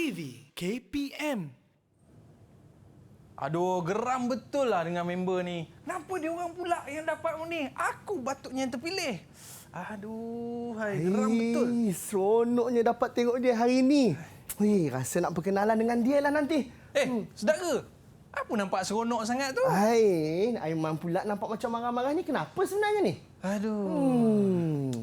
TV KPM. Aduh, geram betul lah dengan member ni. Kenapa dia orang pula yang dapat ni? Aku patutnya yang terpilih. Aduh, geram betul. Seronoknya dapat tengok dia hari ni. Rasa nak perkenalan dengan dia lah nanti. Saudara, apa nampak seronok sangat tu? Aiman pula nampak macam marah-marah ni. Kenapa sebenarnya ni? Aduh.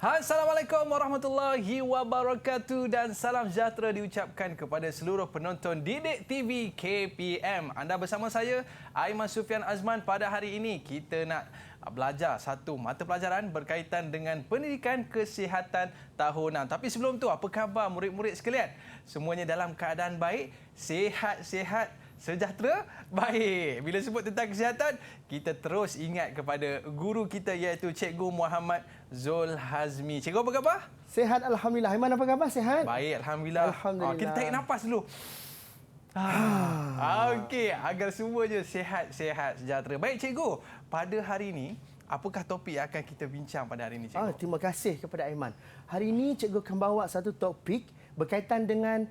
Assalamualaikum warahmatullahi wabarakatuh dan salam sejahtera diucapkan kepada seluruh penonton Didik TV KPM. Anda bersama saya, Aiman Sufian Azman. Pada hari ini kita nak belajar satu mata pelajaran berkaitan dengan pendidikan kesihatan tahunan. Tapi sebelum tu, apa khabar murid-murid sekalian? Semuanya dalam keadaan baik, sihat-sihat, sejahtera? Baik. Bila sebut tentang kesihatan, kita terus ingat kepada guru kita iaitu Cikgu Muhammad Zul Hazmi. Cikgu apa khabar? Sihat, Alhamdulillah. Aiman apa khabar? Sihat? Baik, Alhamdulillah. Kita tarik nafas dulu. Okey, agar semuanya sihat-sihat sejahtera. Baik, Cikgu. Pada hari ini, apakah topik yang akan kita bincang pada hari ini, Cikgu? Terima kasih kepada Aiman. Hari ini Cikgu akan bawa satu topik berkaitan dengan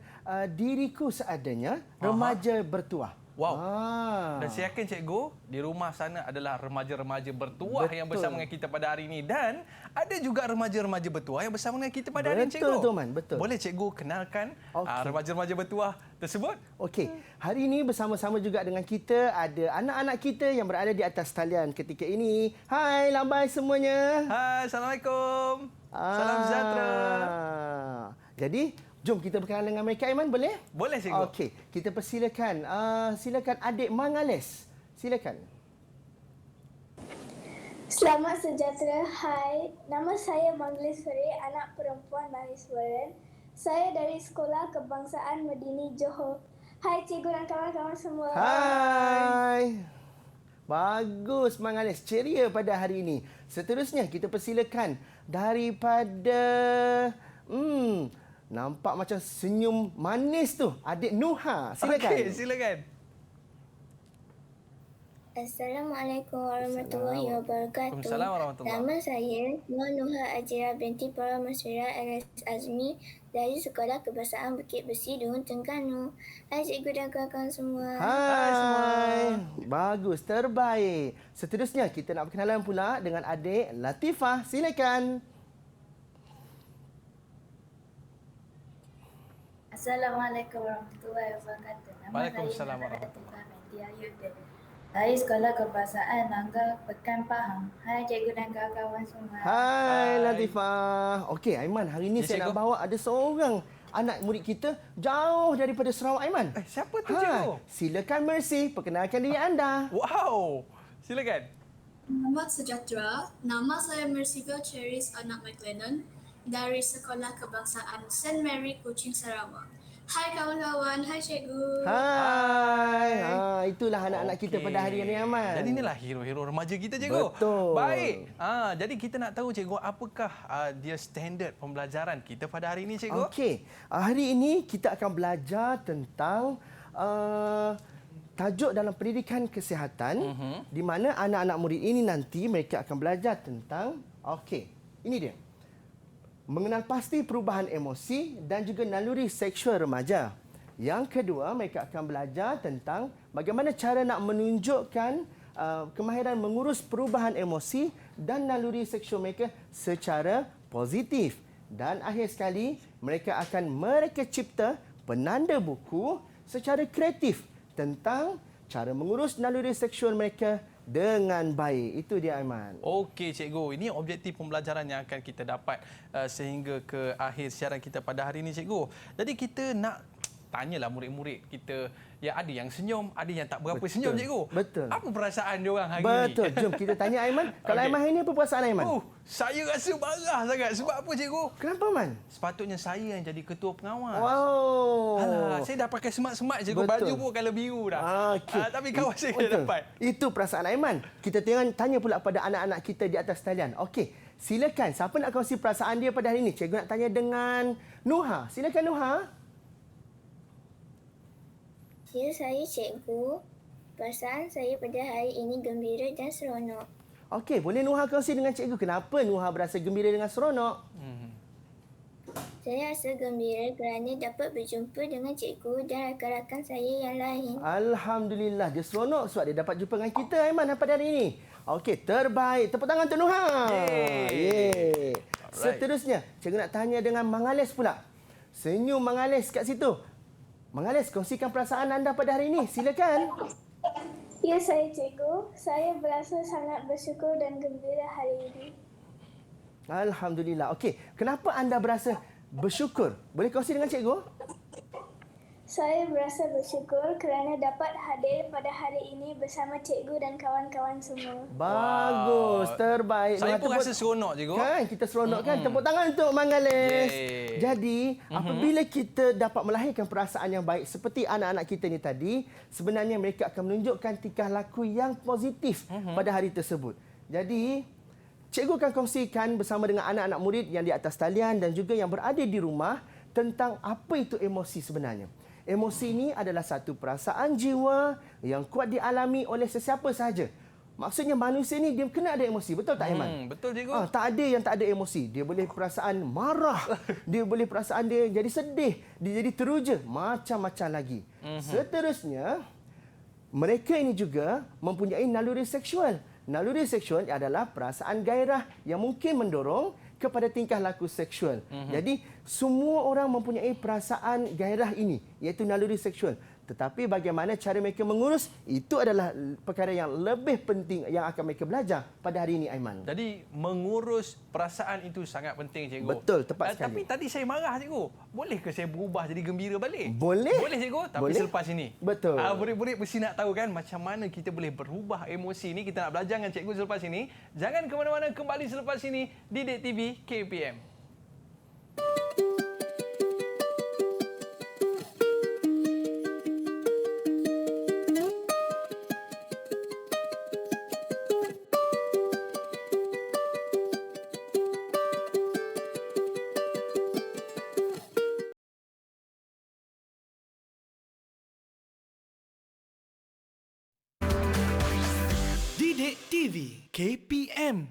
diriku seadanya, remaja bertuah. Wow. Dan saya yakin cikgu di rumah sana adalah remaja-remaja bertuah yang bersama dengan kita pada hari ini. Dan ada juga remaja-remaja bertuah yang bersama dengan kita pada hari ini, cikgu. Betul, Tuan. Betul. Boleh cikgu kenalkan remaja-remaja bertuah tersebut? Okey. Hari ini bersama-sama juga dengan kita ada anak-anak kita yang berada di atas talian ketika ini. Hai, lambai semuanya. Hai, Assalamualaikum. Salam sejahtera. Jadi, jom kita berkenalan dengan mereka, Aiman, boleh? Boleh, cikgu. Okey, kita persilakan. Silakan adik Mangales. Silakan. Selamat sejahtera. Hai, nama saya Mangales Suri, anak perempuan mahasiswa. Saya dari Sekolah Kebangsaan Medini Johor. Hai cikgu dan kawan-kawan semua. Hai. Bagus, Mangales. Ceria pada hari ini. Seterusnya, kita persilakan daripada... nampak macam senyum manis tu. Adik Nuha. Silakan. Okey, silakan. Assalamualaikum warahmatullahi wabarakatuh. Waalaikumsalam warahmatullahi. Nama saya Nur Nuha Ajira binti Paramaswira LS Azmi dari Sekolah Kebangsaan Bukit Besi, Dungun Terengganu. Hai cikgu dan kawan-kawan semua. Hai semua. Bagus, terbaik. Seterusnya kita nak berkenalan pula dengan adik Latifah. Silakan. Assalamualaikum warahmatullahi wabarakatuh. Waalaikumsalam warahmatullahi wabarakatuh. Dari Sekolah Kebangsaan Langgar Pekan Pahang. Hai cikgu dan kawan-kawan semua. Hai Latifah. Okey Aiman, hari ini saya nak bawa ada seorang anak murid kita jauh daripada Sarawak, Aiman. Siapa tu, cikgu? Silakan Mercy, perkenalkan diri anda. Wow. Silakan. Selamat sejahtera. Nama saya Merciful Cheris anak McLennan dari Sekolah Kebangsaan St. Mary Kuching, Sarawak. Hai kawan-kawan, hai cikgu. Hai. Itulah anak-anak kita pada hari ini, Aiman. Jadi inilah hero-hero remaja kita, cikgu. Betul. Baik. Jadi kita nak tahu, cikgu, apakah dia standard pembelajaran kita pada hari ini, cikgu? Okey. Hari ini kita akan belajar tentang tajuk dalam pendidikan kesihatan di mana anak-anak murid ini nanti mereka akan belajar tentang ini dia. Mengenal pasti perubahan emosi dan juga naluri seksual remaja. Yang kedua, mereka akan belajar tentang bagaimana cara nak menunjukkan kemahiran mengurus perubahan emosi dan naluri seksual mereka secara positif. Dan akhir sekali, mereka akan mereka cipta penanda buku secara kreatif tentang cara mengurus naluri seksual mereka dengan baik. Itu dia, Aiman. Okey, cikgu. Ini objektif pembelajaran yang akan kita dapat sehingga ke akhir siaran kita pada hari ini, cikgu. Jadi kita nak tanyalah murid-murid kita, ya ada yang senyum, ada yang tak berapa senyum cikgu. Betul. Apa perasaan dia orang hari ni? Betul. Jom kita tanya Aiman. Kalau Okey. Aiman hari ni apa perasaan Aiman? Saya rasa marah sangat. Sebab apa cikgu? Kenapa Man? Sepatutnya saya yang jadi ketua pengawas. Wow. Alah, saya dah pakai semat-semat cikgu. Betul. Baju pun kalau biru dah. Okey. Tapi kawan saya Betul. dapat. Itu perasaan Aiman. Kita tanya pula pada anak-anak kita di atas talian. Okey, silakan. Siapa nak kongsi perasaan dia pada hari ini? Cikgu nak tanya dengan Nuha. Silakan Nuha. Ya, saya cikgu. Perasaan saya pada hari ini gembira dan seronok. Okey, boleh Nuha kongsi dengan cikgu kenapa Nuha berasa gembira dengan seronok? Saya rasa gembira kerana dapat berjumpa dengan cikgu dan rakan-rakan saya yang lain. Alhamdulillah, dia seronok sebab dia dapat jumpa dengan kita Aiman pada hari ini. Okey, terbaik. Tepuk tangan untuk Nuha. Yeay. Seterusnya, cikgu nak tanya dengan Mangales pula. Senyum Mangales kat situ. Mangales, kongsikan perasaan anda pada hari ini. Silakan. Ya, saya cikgu. Saya berasa sangat bersyukur dan gembira hari ini. Alhamdulillah. Okey, kenapa anda berasa bersyukur? Boleh kongsi dengan cikgu? Saya berasa bersyukur kerana dapat hadir pada hari ini bersama cikgu dan kawan-kawan semua. Bagus, terbaik. Saya Nuha, pun rasa seronok cikgu. Kan, kita seronok kan? Tepuk tangan untuk Mangales. Yeay. Jadi, apabila kita dapat melahirkan perasaan yang baik seperti anak-anak kita ni tadi, sebenarnya mereka akan menunjukkan tingkah laku yang positif pada hari tersebut. Jadi, cikgu akan kongsikan bersama dengan anak-anak murid yang di atas talian dan juga yang berada di rumah tentang apa itu emosi sebenarnya. Emosi ini adalah satu perasaan jiwa yang kuat dialami oleh sesiapa sahaja. Maksudnya manusia ni dia kena ada emosi. Betul tak Aiman? Betul cikgu. Tak ada yang tak ada emosi. Dia boleh perasaan marah, dia boleh perasaan dia jadi sedih, dia jadi teruja, macam-macam lagi. Seterusnya, mereka ini juga mempunyai naluri seksual. Naluri seksual adalah perasaan gairah yang mungkin mendorong kepada tingkah laku seksual. Jadi, semua orang mempunyai perasaan gairah ini, iaitu naluri seksual. Tetapi bagaimana cara mereka mengurus, itu adalah perkara yang lebih penting yang akan mereka belajar pada hari ini, Aiman. Jadi mengurus perasaan itu sangat penting cikgu. Betul, tepat sekali. Tapi tadi saya marah cikgu. Boleh ke saya berubah jadi gembira balik? Boleh. Boleh cikgu, tapi Boleh. selepas ini. Betul. Murid-murid mesti nak tahu kan macam mana kita boleh berubah emosi ni. Kita nak belajar dengan cikgu selepas ini. Jangan ke mana-mana, kembali selepas ini di Didik TV KPM. Didik TV KPM.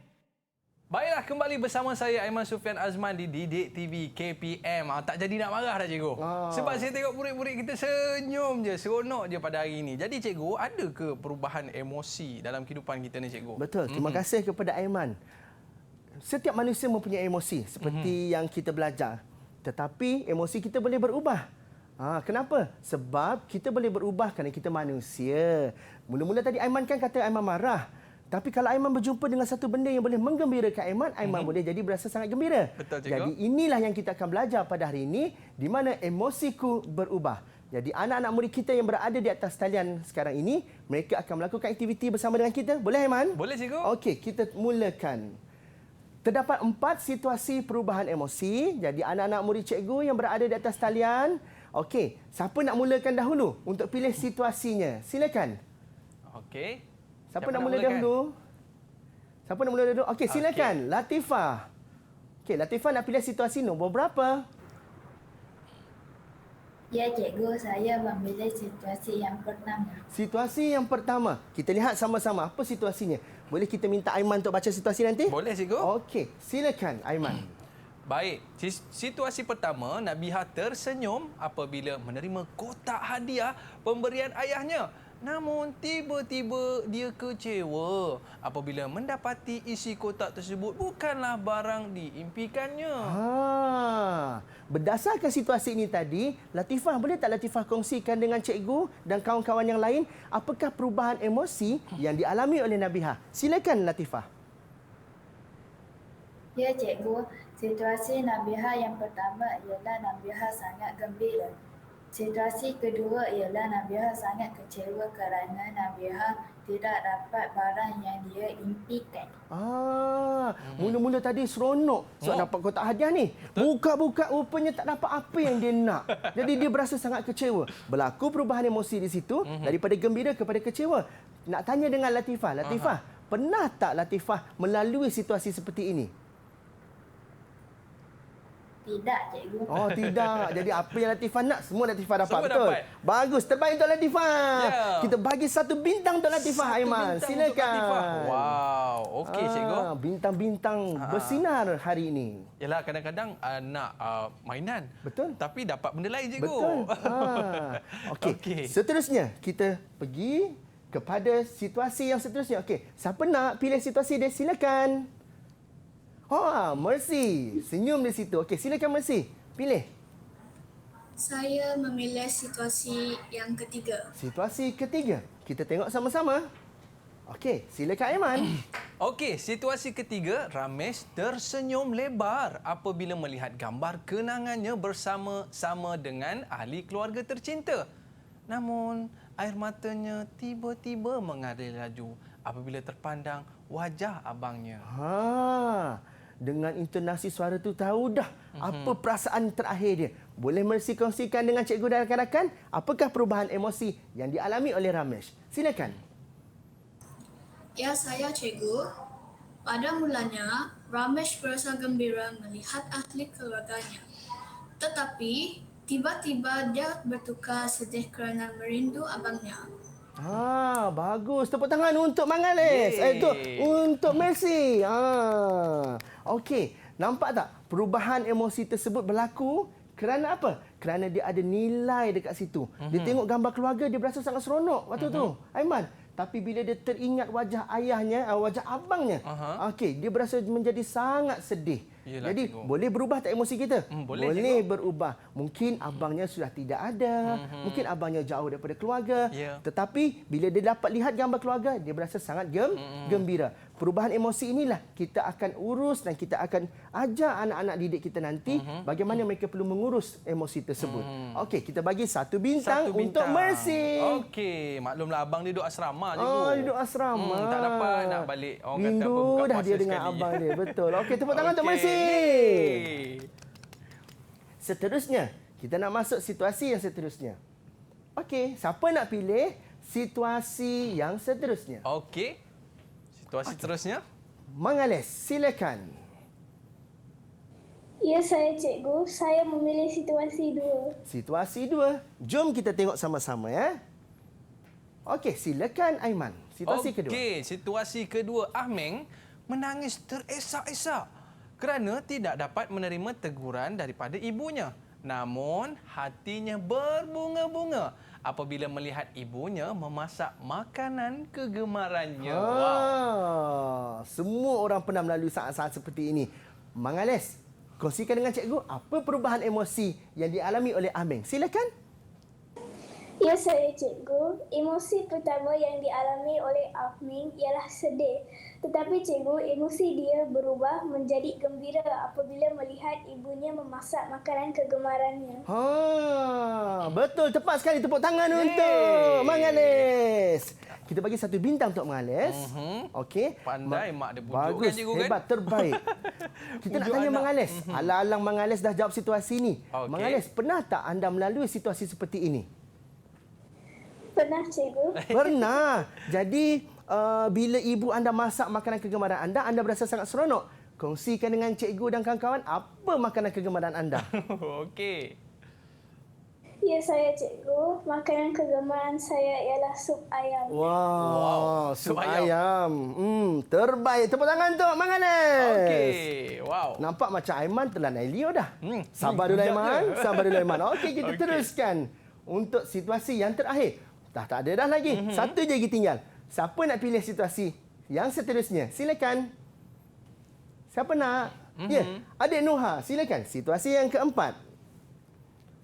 Baiklah, kembali bersama saya Aiman Sufian Azman di Didik TV KPM. Tak jadi nak marah dah cikgu. Sebab saya tengok murid-murid kita senyum je, seronok je pada hari ini. Jadi cikgu, ada ke perubahan emosi dalam kehidupan kita ni cikgu? Betul. Terima kasih kepada Aiman. Setiap manusia mempunyai emosi seperti yang kita belajar. Tetapi emosi kita boleh berubah. Kenapa? Sebab kita boleh berubah kerana kita manusia. Mula-mula tadi Aiman kan kata Aiman marah. Tapi kalau Aiman berjumpa dengan satu benda yang boleh menggembirakan Aiman, Aiman boleh jadi berasa sangat gembira. Betul, cikgu. Jadi inilah yang kita akan belajar pada hari ini, di mana emosiku berubah. Jadi anak-anak murid kita yang berada di atas talian sekarang ini, mereka akan melakukan aktiviti bersama dengan kita. Boleh Aiman? Boleh cikgu. Okey, kita mulakan. Terdapat 4 situasi perubahan emosi. Jadi anak-anak murid cikgu yang berada di atas talian. Okey, siapa nak mulakan dahulu untuk pilih situasinya? Silakan. Okey. Siapa nak mula dahulu? Siapa nak mula dahulu? Okey, silakan. Latifah. Okey, Latifah nak pilih situasi nombor berapa? Ya cikgu, saya memilih situasi yang pertama. Situasi yang pertama. Kita lihat sama-sama apa situasinya. Boleh kita minta Aiman untuk baca situasi nanti? Boleh cikgu. Okey, silakan Aiman. Baik, situasi pertama, Nabihah tersenyum apabila menerima kotak hadiah pemberian ayahnya. Namun tiba-tiba dia kecewa apabila mendapati isi kotak tersebut bukanlah barang diimpikannya. Berdasarkan situasi ini tadi, Latifah, boleh tak Latifah kongsikan dengan cikgu dan kawan-kawan yang lain apakah perubahan emosi yang dialami oleh Nabihah? Silakan Latifah. Ya cikgu, situasi Nabihah yang pertama ialah Nabihah sangat gembira. Situasi kedua ialah Nabihah sangat kecewa kerana Nabihah tidak dapat barang yang dia impikan. Mula-mula tadi seronok sebab dapat kotak hadiah ni. Buka-buka rupanya tak dapat apa yang dia nak. Jadi dia berasa sangat kecewa. Berlaku perubahan emosi di situ daripada gembira kepada kecewa. Nak tanya dengan Latifah. Latifah, pernah tak Latifah melalui situasi seperti ini? Tidak, cikgu. Oh, tidak. Jadi apa yang Latifah nak, semua Latifah dapat. Semua Betul? dapat. Bagus. Terbaik untuk Latifah. Ya. Kita bagi 1 bintang untuk Latifah, Satu Aiman. bintang untuk Silakan. Latifah. Wow. Okey, cikgu. Bintang-bintang bersinar hari ini. Yalah, kadang-kadang nak mainan. Betul. Tapi dapat benda lain, cikgu. Betul. Okey. Okey. Seterusnya, kita pergi kepada situasi yang seterusnya. Okey. Siapa nak pilih situasi dia? Silakan. Mercy. Senyum di situ. Okey, silakan Mercy. Pilih. Saya memilih situasi yang ketiga. Situasi ketiga. Kita tengok sama-sama. Okey, silakan Aiman. Okey, situasi ketiga, Ramesh tersenyum lebar apabila melihat gambar kenangannya bersama-sama dengan ahli keluarga tercinta. Namun, air matanya tiba-tiba mengalir laju apabila terpandang wajah abangnya. Dengan intonasi suara tu tahu dah apa perasaan terakhir dia. Boleh Mercy kongsikan dengan cikgu dan rakan-rakan apakah perubahan emosi yang dialami oleh Ramesh? Silakan. Ya, saya cikgu. Pada mulanya, Ramesh berasa gembira melihat ahli keluarganya. Tetapi, tiba-tiba dia bertukar sedih kerana merindu abangnya. Bagus. Tepuk tangan untuk Mangales. Itu untuk Mercy. Okey, nampak tak perubahan emosi tersebut berlaku kerana apa? Kerana dia ada nilai dekat situ. Dia tengok gambar keluarga, dia berasa sangat seronok waktu tu. Aiman, tapi bila dia teringat wajah ayahnya, wajah abangnya, okey, dia berasa menjadi sangat sedih. Yelah, jadi, cikgu. boleh berubah tak emosi kita? Boleh berubah. Mungkin abangnya sudah tidak ada. Mungkin abangnya jauh daripada keluarga. Ya. Tetapi, bila dia dapat lihat gambar keluarga, dia berasa sangat gembira. Perubahan emosi inilah kita akan urus dan kita akan ajar anak-anak didik kita nanti bagaimana mereka perlu mengurus emosi tersebut. Okey, kita bagi 1 bintang untuk Mercy. Okey, maklumlah abang dia duduk asrama je. Duduk asrama. Tak dapat nak balik. Orang kata apa, Rindu buka dah puasa dia dengan sekali. abang dia. Betul. Okey, tepuk tangan untuk Mercy. Yeay. Seterusnya, kita nak masuk situasi yang seterusnya. Okey, siapa nak pilih situasi yang seterusnya? Okey. Situasi terusnya. Mangales, silakan. Ya, saya cikgu. Saya memilih situasi 2. Situasi 2. Jom kita tengok sama-sama ya. Okey, silakan Aiman. Situasi kedua. Okey, situasi kedua. Ahmeng menangis teresak-esak kerana tidak dapat menerima teguran daripada ibunya. Namun, hatinya berbunga-bunga apabila melihat ibunya memasak makanan kegemarannya. Semua orang pernah melalui saat-saat seperti ini. Mangales, kongsikan dengan cikgu apa perubahan emosi yang dialami oleh Ameng. Silakan. Ya, saya cikgu. Emosi pertama yang dialami oleh Ahming ialah sedih. Tetapi cikgu, emosi dia berubah menjadi gembira apabila melihat ibunya memasak makanan kegemarannya. Betul. Tepat sekali. Tepuk tangan untuk Mangales. Kita bagi 1 bintang untuk Mangales. Okey. Pandai mak dia pujuk bagus, kan, cikgu kan? hebat, terbaik. Kita nak Pujuk tanya anak. Mangales. Alang-alang Mangales dah jawab situasi ini. Okey. Mangales, pernah tak anda melalui situasi seperti ini? Pernah cikgu? Pernah. Jadi, bila ibu anda masak makanan kegemaran anda berasa sangat seronok. Kongsikan dengan cikgu dan kawan-kawan apa makanan kegemaran anda. Okey. Ya, saya cikgu. Makanan kegemaran saya ialah sup ayam. Wow, sup sup ayam. Terbaik. Tepuk tangan untuk Mangales. Okey. Wow. Nampak macam Aiman telah naik Leo dah. Sabar dulu kejap Aiman. je. Sabar dulu Aiman. Okey, kita Okey. teruskan untuk situasi yang terakhir. Tak ada dah lagi. Satu je lagi tinggal. Siapa nak pilih situasi yang seterusnya? Silakan. Siapa nak? Ya, adik Noha. Silakan. Situasi yang keempat.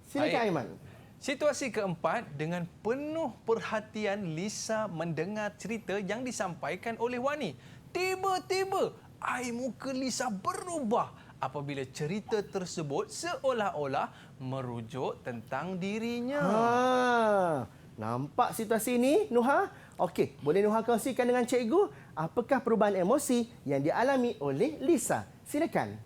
Silakan Baik. Aiman. Situasi keempat, dengan penuh perhatian Lisa mendengar cerita yang disampaikan oleh Wani. Tiba-tiba, air muka Lisa berubah apabila cerita tersebut seolah-olah merujuk tentang dirinya. Nampak situasi ini, Nuha? Okey, boleh Nuha kongsikan dengan cikgu apakah perubahan emosi yang dialami oleh Lisa? Silakan.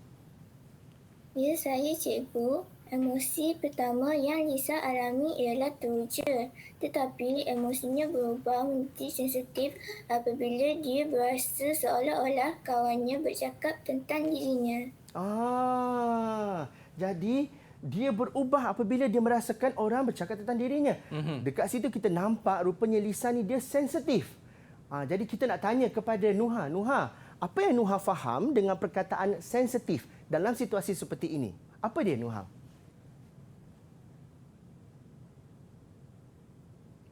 Ya, saya cikgu. Emosi pertama yang Lisa alami ialah teruja. Tetapi emosinya berubah menjadi sensitif apabila dia berasa seolah-olah kawannya bercakap tentang dirinya. Jadi dia berubah apabila dia merasakan orang bercakap tentang dirinya. Dekat situ kita nampak rupanya Lisa ni dia sensitif. Jadi kita nak tanya kepada Nuha. Nuha, apa yang Nuha faham dengan perkataan sensitif dalam situasi seperti ini? Apa dia, Nuha?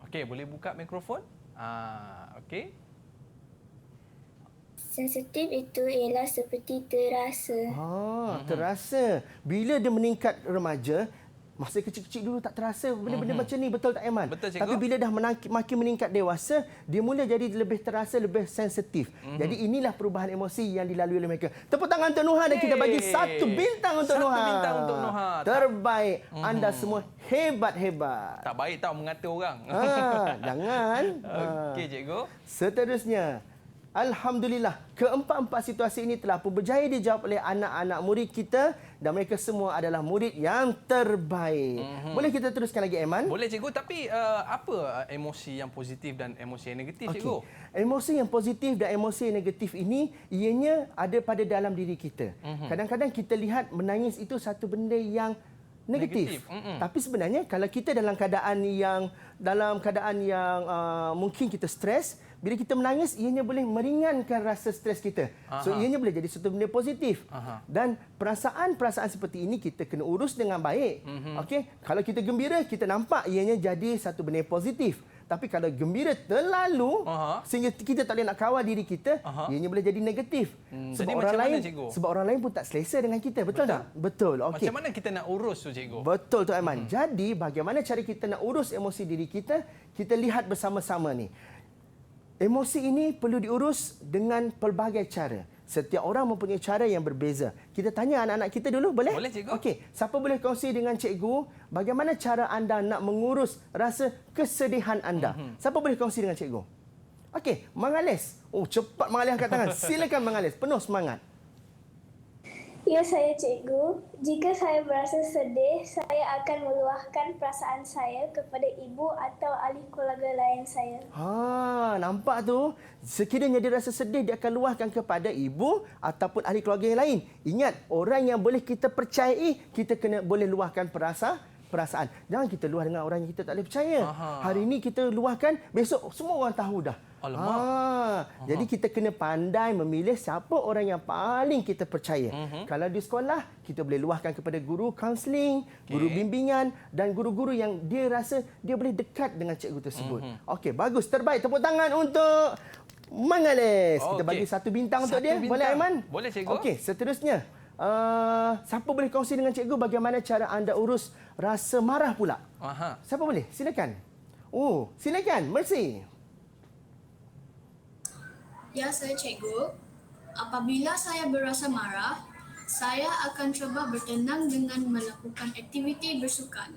Okey, boleh buka mikrofon? Okey. Sensitif itu ialah seperti terasa. Terasa. Bila dia meningkat remaja, masa kecil-kecil dulu tak terasa benda-benda macam ni. Betul tak, Aiman? Betul, cikgu. Tapi bila dah makin meningkat dewasa, dia mula jadi lebih terasa, lebih sensitif. Jadi inilah perubahan emosi yang dilalui oleh mereka. Tepuk tangan untuk Nuha dan kita bagi 1 bintang untuk Nuha. 1 bintang untuk Nuha. Terbaik. Anda semua hebat-hebat. Tak baik tau mengata orang. Jangan. Okey, cikgu. Seterusnya, alhamdulillah, keempat-empat situasi ini telah pun berjaya dijawab oleh anak-anak murid kita dan mereka semua adalah murid yang terbaik. Boleh kita teruskan lagi, Aiman? Boleh, cikgu. Tapi apa emosi yang positif dan emosi yang negatif, cikgu? Emosi yang positif dan emosi yang negatif ini ianya ada pada dalam diri kita. Kadang-kadang kita lihat menangis itu satu benda yang negatif. Tapi sebenarnya kalau kita dalam keadaan yang mungkin kita stres, bila kita menangis ianya boleh meringankan rasa stres kita. So ianya boleh jadi satu benda positif. Dan perasaan-perasaan seperti ini kita kena urus dengan baik. Okey, kalau kita gembira kita nampak ianya jadi satu benda positif. Tapi kalau gembira terlalu sehingga kita tak boleh nak kawal diri kita, ianya boleh jadi negatif. Jadi macam orang lain pun tak selesa dengan kita, betul tak? Betul. Okey. Macam mana kita nak urus tu, cikgu? Betul tu, Aiman. Jadi bagaimana cara kita nak urus emosi diri kita? Kita lihat bersama-sama ni. Emosi ini perlu diurus dengan pelbagai cara. Setiap orang mempunyai cara yang berbeza. Kita tanya anak-anak kita dulu, boleh? Boleh, cikgu. Okey, siapa boleh kongsi dengan cikgu bagaimana cara anda nak mengurus rasa kesedihan anda? Siapa boleh kongsi dengan cikgu? Okey, Mangalis. Cepat Mangalis angkat tangan. Silakan Mangalis, penuh semangat. Ya, saya cikgu. Jika saya berasa sedih, saya akan meluahkan perasaan saya kepada ibu atau ahli keluarga lain saya. Nampak tu? Sekiranya dia rasa sedih, dia akan luahkan kepada ibu ataupun ahli keluarga yang lain. Ingat, orang yang boleh kita percayai, kita kena boleh luahkan perasaan. Jangan kita luah dengan orang yang kita tak boleh percaya. Hari ini kita luahkan, besok semua orang tahu dah. Jadi kita kena pandai memilih siapa orang yang paling kita percaya. Kalau di sekolah, kita boleh luahkan kepada guru kaunseling, guru bimbingan dan guru-guru yang dia rasa dia boleh dekat dengan cikgu tersebut. Okey, bagus. Terbaik. Tepuk tangan untuk Mangalis. Kita bagi 1 bintang untuk dia. Boleh, Aiman? Boleh, cikgu. Okey, seterusnya. Siapa boleh kongsi dengan cikgu bagaimana cara anda urus rasa marah pula? Siapa boleh? Silakan. Silakan. Mercy. Ya, saya cikgu. Apabila saya berasa marah, saya akan cuba bertenang dengan melakukan aktiviti bersukan.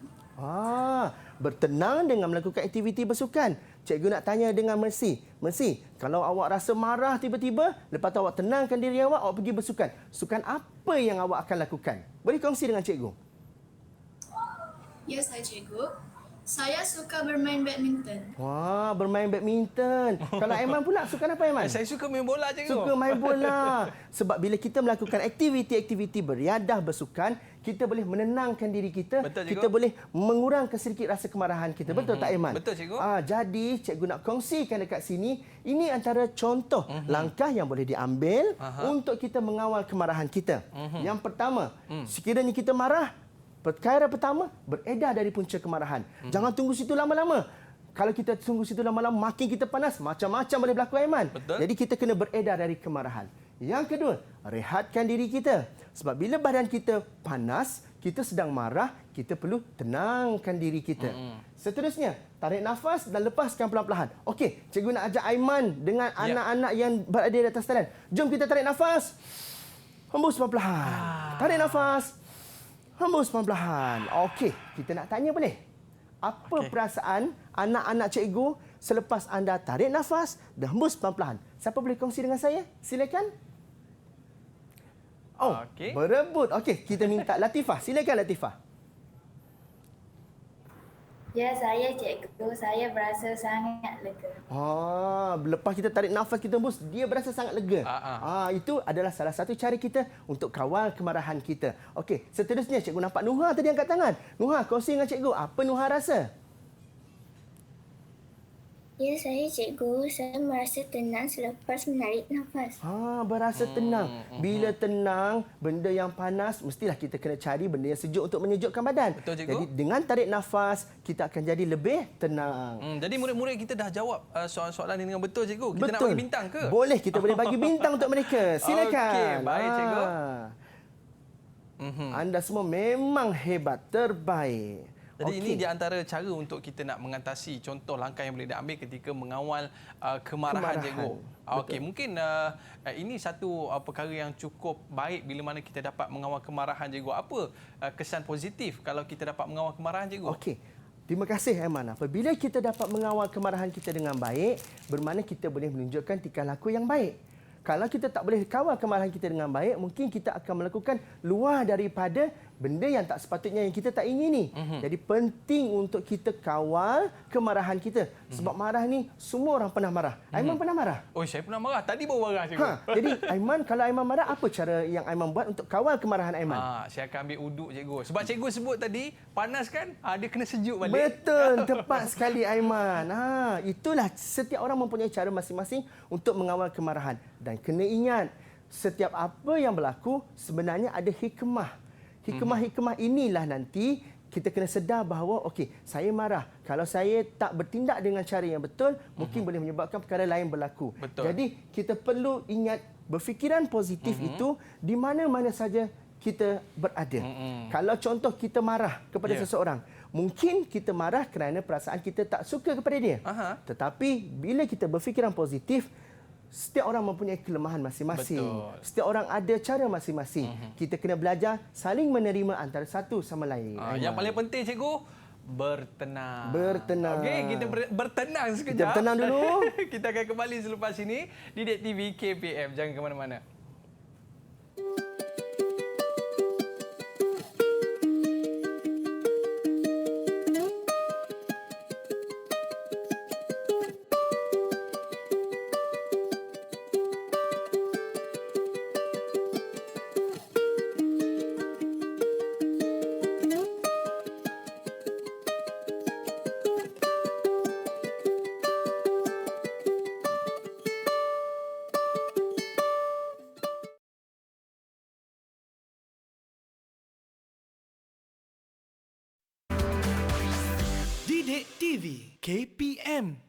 Bertenang dengan melakukan aktiviti bersukan. Cikgu nak tanya dengan Mercy. Mercy, kalau awak rasa marah tiba-tiba, lepas tu awak tenangkan diri awak pergi bersukan. Sukan apa yang awak akan lakukan? Boleh kongsi dengan cikgu? Ya, saya cikgu. Saya suka bermain badminton. Bermain badminton. Kalau Aiman pula, sukan apa, Aiman? Saya suka main bola, cikgu. Suka main bola. Sebab bila kita melakukan aktiviti-aktiviti beriadah bersukan, kita boleh menenangkan diri kita. Betul, cikgu. Kita boleh mengurangkan sedikit rasa kemarahan kita. Betul tak, Aiman? Betul, cikgu. Jadi, cikgu nak kongsikan dekat sini, ini antara contoh langkah yang boleh diambil untuk kita mengawal kemarahan kita. Yang pertama, sekiranya kita marah, perkara pertama, beredar dari punca kemarahan. Jangan tunggu situ lama-lama. Kalau kita tunggu situ lama-lama, makin kita panas, macam-macam boleh berlaku, Aiman. Betul. Jadi kita kena beredar dari kemarahan. Yang kedua, rehatkan diri kita. Sebab bila badan kita panas, kita sedang marah, kita perlu tenangkan diri kita. Seterusnya, tarik nafas dan lepaskan perlahan-lahan. Okey, cikgu nak ajak Aiman dengan anak-anak yang berada di atas talian. Jom kita tarik nafas. Hembus perlahan-lahan. Tarik nafas. Hembus perlahan. Okey, kita nak tanya boleh? Apa perasaan anak-anak cikgu selepas anda tarik nafas dan hembus perlahan? Siapa boleh kongsi dengan saya? Silakan. Oh, berebut. Okey, kita minta Latifah. Silakan Latifah. Ya, saya cikgu. Saya berasa sangat lega. Lepas kita tarik nafas, kita hembus, dia berasa sangat lega. Itu adalah salah satu cara kita untuk kawal kemarahan kita. Okey, seterusnya cikgu nampak Nuha tadi angkat tangan. Nuha, kongsi dengan cikgu. Apa Nuha rasa? Ya, saya cikgu. Saya merasa tenang selepas menarik nafas. Berasa tenang. Bila tenang, benda yang panas, mestilah kita kena cari benda yang sejuk untuk menyejukkan badan. Betul, cikgu. Jadi dengan tarik nafas, kita akan jadi lebih tenang. Jadi murid-murid kita dah jawab soalan ini dengan betul, cikgu. Kita nak bagi bintang ke? Boleh, kita boleh bagi bintang untuk mereka. Silakan. Okey, baik cikgu. Anda semua memang hebat, terbaik. Jadi ini di antara cara untuk kita nak mengatasi contoh langkah yang boleh diambil ketika mengawal kemarahan, cikgu. Okey, mungkin ini satu perkara yang cukup baik bila mana kita dapat mengawal kemarahan, cikgu. Apa kesan positif kalau kita dapat mengawal kemarahan, cikgu? Okey. Terima kasih Aiman. Apabila kita dapat mengawal kemarahan kita dengan baik, bermakna kita boleh menunjukkan tingkah laku yang baik. Kalau kita tak boleh kawal kemarahan kita dengan baik, mungkin kita akan melakukan luar daripada benda yang tak sepatutnya yang kita tak ingini. Jadi penting untuk kita kawal kemarahan kita. Sebab marah ni semua orang pernah marah. Aiman pernah marah? Oh, saya pernah marah. Tadi baru marah, cikgu. Jadi Aiman, kalau Aiman marah, apa cara yang Aiman buat untuk kawal kemarahan Aiman? Saya akan ambil uduk, cikgu. Sebab cikgu sebut tadi, panas kan? Dia kena sejuk balik. Betul, tepat sekali Aiman. Itulah setiap orang mempunyai cara masing-masing untuk mengawal kemarahan. Dan kena ingat, setiap apa yang berlaku sebenarnya ada hikmah. Hikmah-hikmah inilah nanti kita kena sedar bahawa okey, saya marah. Kalau saya tak bertindak dengan cara yang betul, mungkin boleh menyebabkan perkara lain berlaku. Betul. Jadi kita perlu ingat berfikiran positif itu di mana-mana saja kita berada. Kalau contoh kita marah kepada seseorang, mungkin kita marah kerana perasaan kita tak suka kepada dia. Tetapi bila kita berfikiran positif, setiap orang mempunyai kelemahan masing-masing. Betul. Setiap orang ada cara masing-masing. Kita kena belajar saling menerima antara satu sama lain. Yang paling penting, cikgu, bertenang. Bertenang. Okey, kita bertenang sekejap. Kita bertenang dulu. Kita akan kembali selepas ini di Didik TV KPM. Jangan ke mana-mana. Didik TV KPM.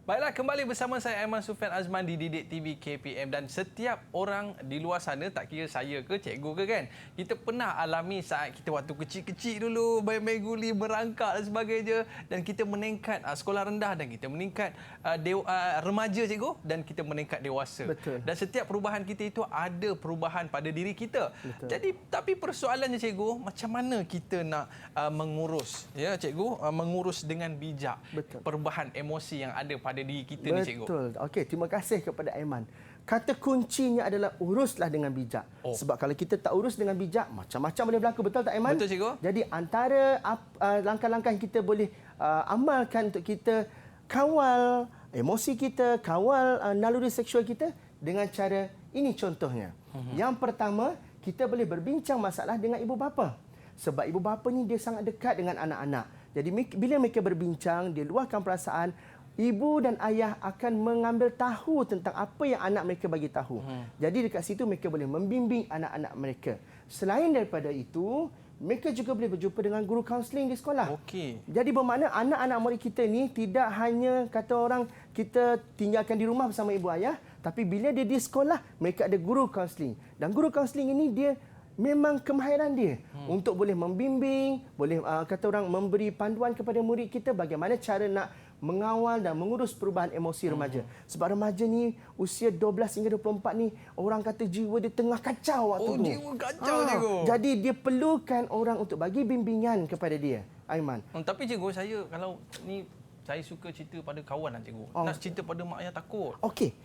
Baiklah, kembali bersama saya Aiman Sufian Azman di Didik TV KPM, dan setiap orang di luar sana, tak kira saya ke cikgu ke kan, kita pernah alami saat kita waktu kecil-kecil dulu main-main guli, merangkak dan sebagainya, dan kita meningkat sekolah rendah, dan kita meningkat remaja, cikgu, dan kita meningkat dewasa. Betul. Dan setiap perubahan kita itu ada perubahan pada diri kita. Betul. Jadi tapi persoalannya, cikgu, macam mana kita nak mengurus, ya cikgu, mengurus dengan bijak. Betul. Perubahan emosi yang ada pada diri kita ni, cikgu. Betul. Okey, terima kasih kepada Aiman. Kata kuncinya adalah uruslah dengan bijak. Sebab kalau kita tak urus dengan bijak, macam-macam boleh berlaku. Betul tak, Aiman? Betul, cikgu. Jadi antara langkah-langkah yang kita boleh amalkan untuk kita kawal emosi kita, kawal naluri seksual kita dengan cara ini contohnya. Yang pertama, kita boleh berbincang masalah dengan ibu bapa. Sebab ibu bapa ni dia sangat dekat dengan anak-anak. Jadi bila mereka berbincang, dia luahkan perasaan, ibu dan ayah akan mengambil tahu tentang apa yang anak mereka bagi tahu. Jadi dekat situ mereka boleh membimbing anak-anak mereka. Selain daripada itu, mereka juga boleh berjumpa dengan guru kaunseling di sekolah. Okey. Jadi bermakna anak-anak murid kita ni tidak hanya kata orang kita tinggalkan di rumah bersama ibu ayah, tapi bila dia di sekolah, mereka ada guru kaunseling. Dan guru kaunseling ini dia memang kemahiran dia untuk boleh membimbing, boleh kata orang memberi panduan kepada murid kita bagaimana cara nak mengawal dan mengurus perubahan emosi remaja. Sebab remaja ni usia 12 hingga 24 ni orang kata jiwa dia tengah kacau waktu tu. Oh, jiwa kacau cikgu. Jadi dia perlukan orang untuk bagi bimbingan kepada dia. Aiman. Tapi cikgu, saya kalau ni saya suka cerita pada kawan lah cikgu. Nak cerita pada mak ayah takut. Okey.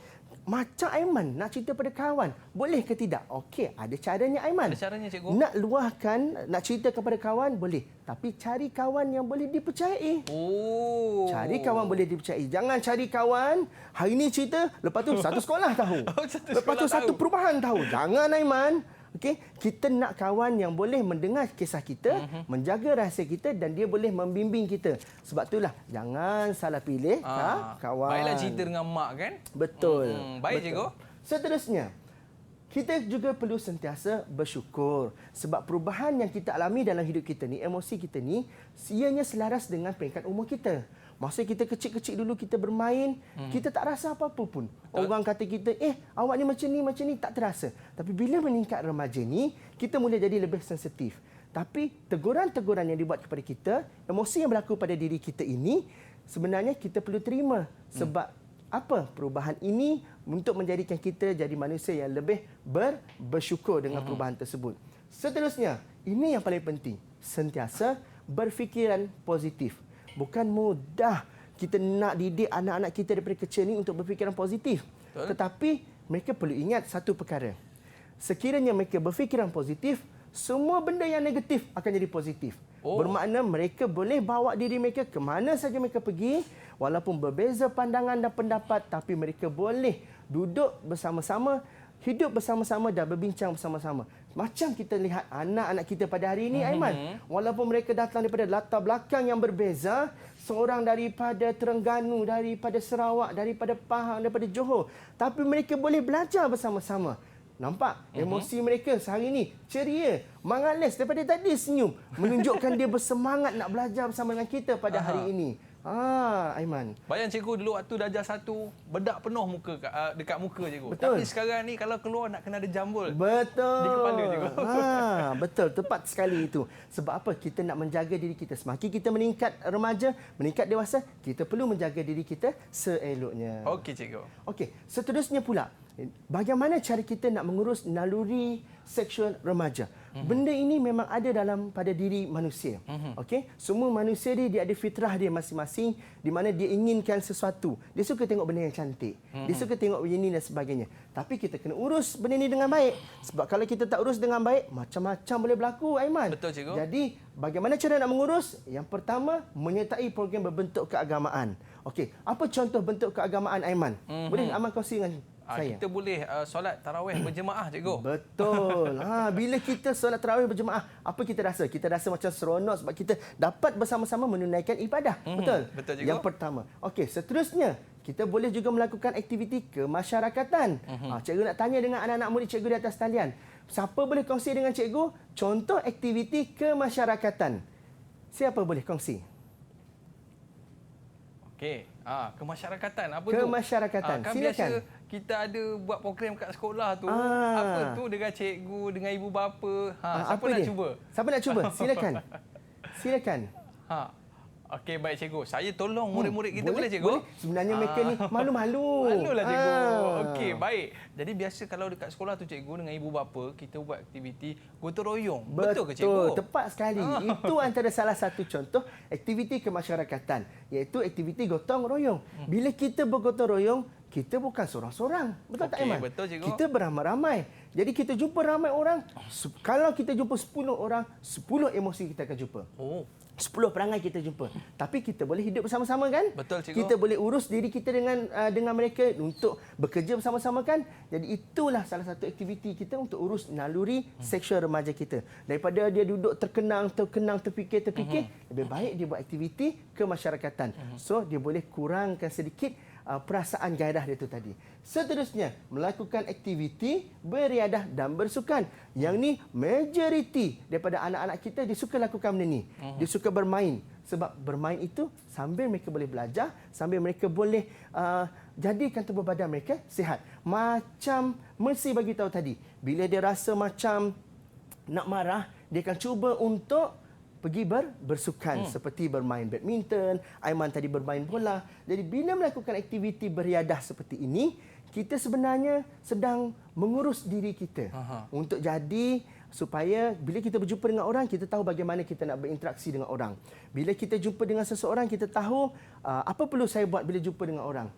Macam Aiman nak cerita pada kawan, boleh ke tidak? Okey, ada caranya Aiman. Ada caranya cikgu. Nak luahkan, nak cerita kepada kawan boleh, tapi cari kawan yang boleh dipercayai. Oh. Cari kawan boleh dipercayai. Jangan cari kawan hari ni cerita, lepas tu satu sekolah tahu. Lepas tu satu perubahan tahu. Jangan Aiman. Okey, kita nak kawan yang boleh mendengar kisah kita, menjaga rahsia kita dan dia boleh membimbing kita. Sebab itulah jangan salah pilih kawan. Baiklah cerita dengan mak kan? Betul. Baik betul. cikgu. Seterusnya, kita juga perlu sentiasa bersyukur sebab perubahan yang kita alami dalam hidup kita ni, emosi kita ni, ianya selaras dengan peringkat umur kita. Masa kita kecil-kecil dulu kita bermain, kita tak rasa apa-apa pun. Orang kata kita, awak ni macam ni, tak terasa. Tapi bila meningkat remaja ni, kita mula jadi lebih sensitif. Tapi teguran-teguran yang dibuat kepada kita, emosi yang berlaku pada diri kita ini, sebenarnya kita perlu terima. Sebab apa? Perubahan ini untuk menjadikan kita jadi manusia yang lebih bersyukur dengan perubahan tersebut. Seterusnya, ini yang paling penting. Sentiasa berfikiran positif. Bukan mudah kita nak didik anak-anak kita daripada kecil ni untuk berfikiran positif. Betul. Tetapi mereka perlu ingat satu perkara. Sekiranya mereka berfikiran positif, semua benda yang negatif akan jadi positif. Bermakna mereka boleh bawa diri mereka ke mana saja mereka pergi, walaupun berbeza pandangan dan pendapat, tapi mereka boleh duduk bersama-sama, hidup bersama-sama dan berbincang bersama-sama. Macam kita lihat anak-anak kita pada hari ini, Aiman. Walaupun mereka datang daripada latar belakang yang berbeza, seorang daripada Terengganu, daripada Sarawak, daripada Pahang, daripada Johor, tapi mereka boleh belajar bersama-sama. Nampak? Emosi mereka sehari ini ceria, mangalis, daripada tadi senyum. Menunjukkan dia bersemangat nak belajar bersama dengan kita pada hari ini. Aiman. Bayang cikgu dulu waktu darjah 1, bedak penuh muka dekat muka cikgu. Betul. Tapi sekarang ni kalau keluar nak kena ada jambul. Betul. Di kepala cikgu. Betul, tepat sekali itu. Sebab apa? Kita nak menjaga diri kita. Semakin kita meningkat remaja, meningkat dewasa, kita perlu menjaga diri kita seeloknya. Okey cikgu. Okey, seterusnya pula, bagaimana cara kita nak mengurus naluri seksual remaja? Benda ini memang ada dalam pada diri manusia. Okey, semua manusia dia ada fitrah dia masing-masing di mana dia inginkan sesuatu. Dia suka tengok benda yang cantik. Dia suka tengok ini dan sebagainya. Tapi kita kena urus benda ini dengan baik. Sebab kalau kita tak urus dengan baik, macam-macam boleh berlaku, Aiman. Betul cikgu. Jadi, bagaimana cara nak mengurus? Yang pertama, menyertai program berbentuk keagamaan. Okey, apa contoh bentuk keagamaan, Aiman? Boleh Aiman kongsi dengan saya? Kita boleh solat tarawih berjemaah cikgu. Betul. Bila kita solat tarawih berjemaah, apa kita rasa? Kita rasa macam seronok sebab kita dapat bersama-sama menunaikan ibadah. Betul? Betul cikgu. Yang pertama. Okey, seterusnya kita boleh juga melakukan aktiviti kemasyarakatan. Cikgu nak tanya dengan anak-anak murid cikgu di atas talian. Siapa boleh kongsi dengan cikgu contoh aktiviti kemasyarakatan? Siapa boleh kongsi? Okey, kemasyarakatan apa tu? Kemasyarakatan. Kan Silakan. biasa kita ada buat program kat sekolah tu. Apa tu dengan cikgu, dengan ibu bapa. Siapa nak cuba? Siapa nak cuba? Silakan. Silakan. Okey, baik cikgu. Saya tolong murid-murid kita boleh cikgu? Boleh. Sebenarnya mereka ni malu-malu. Malulah cikgu. Okey, baik. Jadi biasa kalau dekat sekolah tu cikgu dengan ibu bapa kita buat aktiviti gotong royong. Betul ke cikgu? Tepat sekali. Itu antara salah satu contoh aktiviti kemasyarakatan, iaitu aktiviti gotong royong. Bila kita bergotong royong, kita bukan seorang-seorang. Betul tak, Aiman? Betul cikgu. Kita beramai-ramai. Jadi kita jumpa ramai orang. Kalau kita jumpa 10 orang, 10 emosi kita akan jumpa. 10 perangai kita jumpa. Tapi kita boleh hidup bersama-sama kan? Betul cikgu. Kita boleh urus diri kita dengan mereka untuk bekerja bersama-sama kan? Jadi itulah salah satu aktiviti kita untuk urus naluri seksual remaja kita. Daripada dia duduk terkenang, terfikir, lebih baik dia buat aktiviti kemasyarakatan. So dia boleh kurangkan sedikit perasaan gairah dia tu tadi. Seterusnya, melakukan aktiviti beriadah dan bersukan. Yang ni majoriti daripada anak-anak kita dia suka lakukan benda ni. Dia suka bermain. Sebab bermain itu sambil mereka boleh belajar, sambil mereka boleh jadikan tubuh badan mereka sihat. Macam Mercy bagi tahu tadi, bila dia rasa macam nak marah, dia akan cuba untuk pergi bersukan seperti bermain badminton, Aiman tadi bermain bola. Jadi bila melakukan aktiviti beriadah seperti ini, kita sebenarnya sedang mengurus diri kita untuk jadi supaya bila kita berjumpa dengan orang, kita tahu bagaimana kita nak berinteraksi dengan orang. Bila kita jumpa dengan seseorang, kita tahu apa perlu saya buat bila jumpa dengan orang.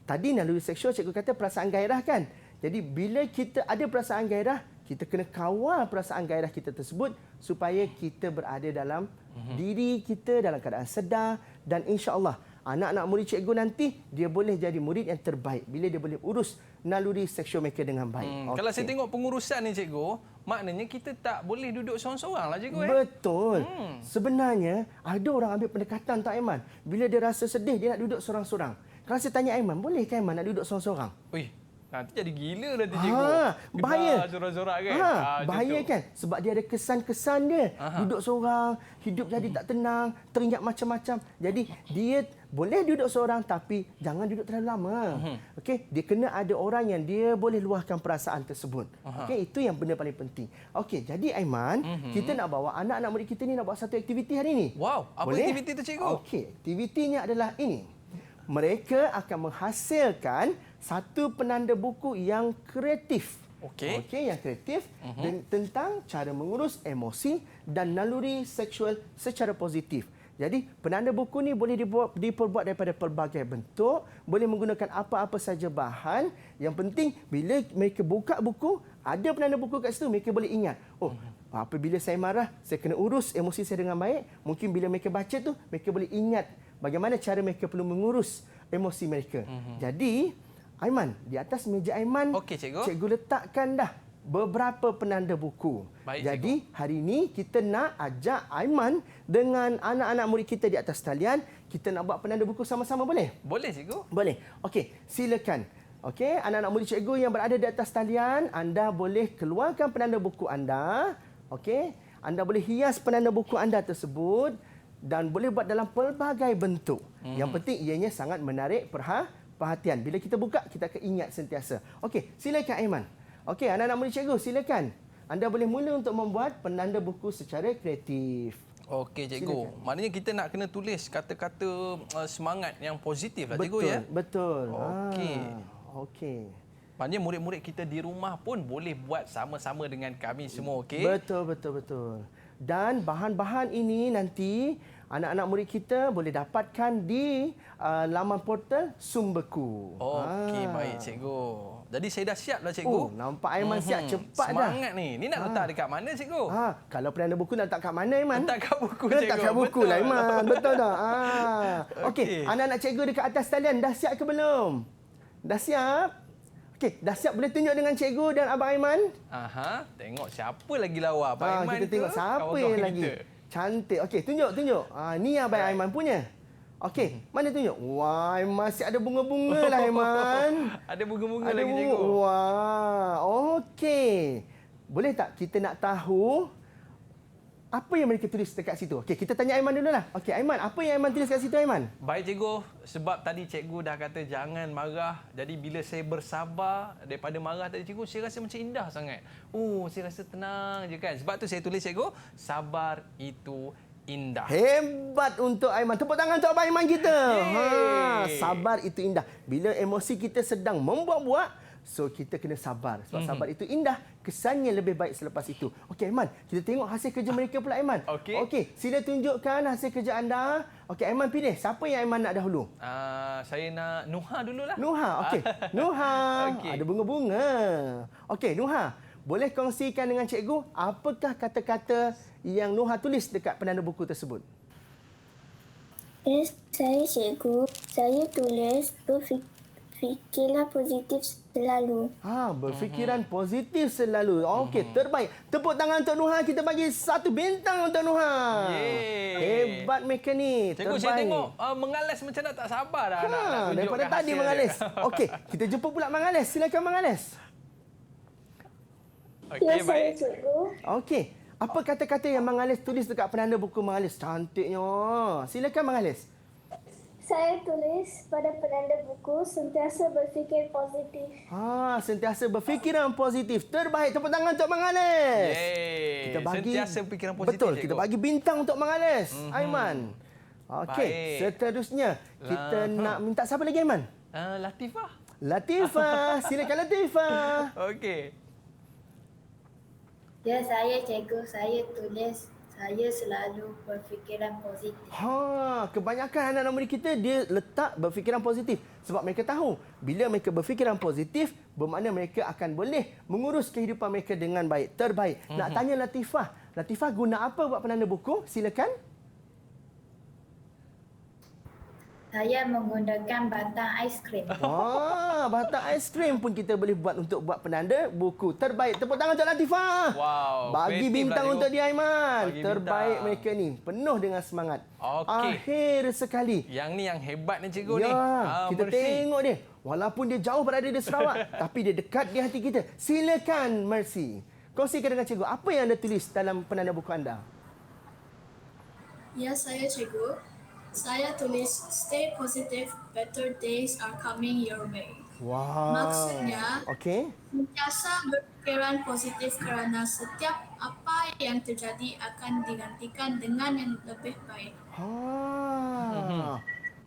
Tadi naluri seksual, cikgu kata perasaan gairah kan. Jadi bila kita ada perasaan gairah, kita kena kawal perasaan gairah kita tersebut supaya kita berada dalam diri kita dalam keadaan sedar, dan insya-Allah anak-anak murid cikgu nanti dia boleh jadi murid yang terbaik bila dia boleh urus naluri seksual mereka dengan baik. Kalau saya tengok pengurusan ni cikgu, maknanya kita tak boleh duduk seorang-seorang lah cikgu. Betul. Sebenarnya ada orang ambil pendekatan tak Aiman. Bila dia rasa sedih dia nak duduk seorang-seorang. Kalau saya tanya Aiman, boleh ke Aiman nak duduk seorang-seorang? Ui, nanti jadi gila nanti cikgu. Bahaya. Sorak-sorak kan. Bahaya kan? Sebab dia ada kesan-kesan dia. Duduk seorang, hidup jadi tak tenang, teringat macam-macam. Jadi dia boleh duduk seorang tapi jangan duduk terlalu lama. Okey, dia kena ada orang yang dia boleh luahkan perasaan tersebut. Okey, itu yang benda paling penting. Okey, jadi Aiman, kita nak bawa anak-anak murid kita ni nak buat satu aktiviti hari ini. Wow, apa boleh? aktiviti tu cikgu? Okey, aktivitinya adalah ini. Mereka akan menghasilkan satu penanda buku yang kreatif. Okey, yang kreatif tentang cara mengurus emosi dan naluri seksual secara positif. Jadi, penanda buku ni boleh diperbuat daripada pelbagai bentuk, boleh menggunakan apa-apa saja bahan. Yang penting, bila mereka buka buku, ada penanda buku kat situ, mereka boleh ingat. Oh, apabila saya marah, saya kena urus emosi saya dengan baik. Mungkin bila mereka baca tu, mereka boleh ingat bagaimana cara mereka perlu mengurus emosi mereka. Jadi, Aiman, di atas meja Aiman, cikgu letakkan dah beberapa penanda buku. Baik, jadi, hari ini kita nak ajak Aiman dengan anak-anak murid kita di atas talian, kita nak buat penanda buku sama-sama, boleh? Boleh, cikgu. Boleh. Okey, silakan. Okey, anak-anak murid cikgu yang berada di atas talian, anda boleh keluarkan penanda buku anda. Okey, anda boleh hias penanda buku anda tersebut dan boleh buat dalam pelbagai bentuk. Yang penting ianya sangat menarik perhatian. Bila kita buka, kita akan ingat sentiasa. Okey, silakan Aiman. Okey, anak-anak murid cikgu, silakan. Anda boleh mula untuk membuat penanda buku secara kreatif. Okey, cikgu. Silakan. Maknanya kita nak kena tulis kata-kata semangat yang positif lah, cikgu, ya? Betul. Okey. Okey. Maknanya murid-murid kita di rumah pun boleh buat sama-sama dengan kami semua, okey? Betul. Dan bahan-bahan ini nanti anak-anak murid kita boleh dapatkan di laman portal Sumberku. Okey, baik cikgu. Jadi saya dah siap dah cikgu. Nampak Aiman siap cepat dah. Semangat ni. Ni nak letak dekat mana cikgu? Kalau penanda buku nak letak kat mana Aiman? Letak kat buku cikgu. Letak kat buku lah Aiman. Betul tak? Okey, anak-anak cikgu dekat atas talian dah siap ke belum? Dah siap? Okey, dah siap boleh tunjuk dengan cikgu dan Abang Aiman? Tengok siapa lagi lawa. Abang Aiman kita tengok siapa yang lagi. Cantik. Okey, tunjuk. Ni Abang Aiman punya. Okey, mana tunjuk? Wah, masih ada bunga-bunga lah Aiman. Ada bunga-bunga lagi cikgu. Wah, okey. Boleh tak kita nak tahu apa yang mereka tulis dekat situ? Okey, kita tanya Aiman dululah. Okey, Aiman, apa yang Aiman tulis kat situ Aiman? Baik cikgu, sebab tadi cikgu dah kata jangan marah. Jadi bila saya bersabar daripada marah tadi cikgu, saya rasa macam indah sangat. Saya rasa tenang je kan. Sebab tu saya tulis cikgu, sabar itu indah. Hebat untuk Aiman. Tepuk tangan untuk Abang Aiman kita. Sabar itu indah. Bila emosi kita sedang membuat-buat, so kita kena sabar. Sebab sabar itu indah, kesannya lebih baik selepas itu. Okey Aiman, kita tengok hasil kerja mereka pula Aiman. Okey, sila tunjukkan hasil kerja anda. Okey Aiman pilih, siapa yang Aiman nak dahulu? Saya nak Nuha dululah. Nuha, okey. Nuha, ada bunga-bunga. Okey, Nuha, boleh kongsikan dengan cikgu apakah kata-kata yang Nuha tulis dekat penanda buku tersebut? Saya cikgu, saya tulis berfikirlah positif selalu. Berfikiran positif selalu. Okey, terbaik. Tepuk tangan untuk Nuha. Kita bagi 1 bintang untuk Nuha. Hebat mereka ni. Cikgu, saya tengok mengalas macam nak tak sabar dah. Nak daripada tadi mengalis. Okey, kita jumpa pula Mengalis. Silakan Mengalis. Okey, baik. Cikgu. Okey, apa kata-kata yang Mengalis tulis dekat penanda buku Mengalis? Cantiknya. Silakan Mengalis. Saya tulis pada penanda buku sentiasa berfikir positif. Sentiasa berfikiran positif. Terbaik. Tepuk tangan untuk Mang Ales. Yeay. Sentiasa fikiran positif. Betul. Cikgu. Kita bagi bintang untuk Mang Ales. Aiman. Okey. Baik. Seterusnya, kita nak minta siapa lagi, Aiman? Latifah. Latifah. Silakan Latifah. Okey. Ya, saya cikgu, saya tulis saya selalu berfikiran positif. Kebanyakan anak-anak murid kita dia letak berfikiran positif sebab mereka tahu bila mereka berfikiran positif bermakna mereka akan boleh mengurus kehidupan mereka dengan baik, terbaik. Nak tanya Latifah, Latifah guna apa buat penanda buku? Silakan. Saya menggunakan batang aiskrim. Batang aiskrim pun kita boleh buat untuk buat penanda buku. Terbaik. Tepuk tangan untuk Latifah. Wow. Bagi bintang untuk dia, Aiman. Bagi Terbaik bintang. mereka ni. Penuh dengan semangat. Okey. Akhir sekali. Yang ni yang hebat ni cikgu Ya, ni. kita Mercy. tengok dia. Walaupun dia jauh berada di Sarawak, tapi dia dekat di hati kita. Silakan, Mercy. Kongsikan dengan cikgu, apa yang anda tulis dalam penanda buku anda? Ya, saya cikgu. Saya tulis stay positive, better days are coming your way. Wow. Maksudnya, Okey. sentiasa berfikiran positif kerana setiap apa yang terjadi akan digantikan dengan yang lebih baik.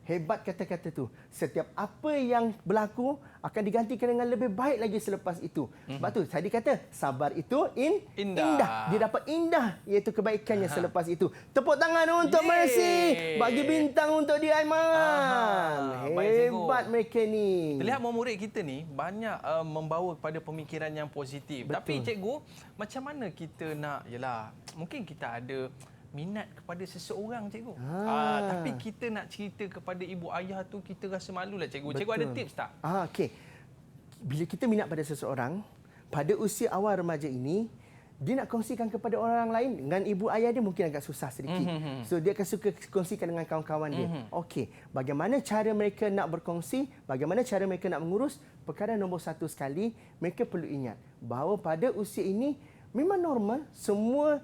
Hebat kata-kata tu. Setiap apa yang berlaku akan digantikan dengan lebih baik lagi selepas itu. Sebab tu tadi kata sabar itu indah. Dia dapat indah iaitu kebaikannya selepas itu. Tepuk tangan untuk Mercy. Bagi bintang untuk dia, Aiman. Baik, cikgu. Hebat mereka ni. Terlihat murid kita ni banyak membawa kepada pemikiran yang positif. Betul. Tapi cikgu, macam mana kita nak, yalah, mungkin kita ada minat kepada seseorang, cikgu. Tapi kita nak cerita kepada ibu ayah tu kita rasa malulah, cikgu. Cikgu ada tips tak? Okey. Bila kita minat pada seseorang, pada usia awal remaja ini, dia nak kongsikan kepada orang lain dengan ibu ayah dia mungkin agak susah sedikit. So dia akan suka kongsikan dengan kawan-kawan dia. Okey, bagaimana cara mereka nak berkongsi, bagaimana cara mereka nak mengurus? Perkara nombor satu sekali, mereka perlu ingat bahawa pada usia ini memang normal, semua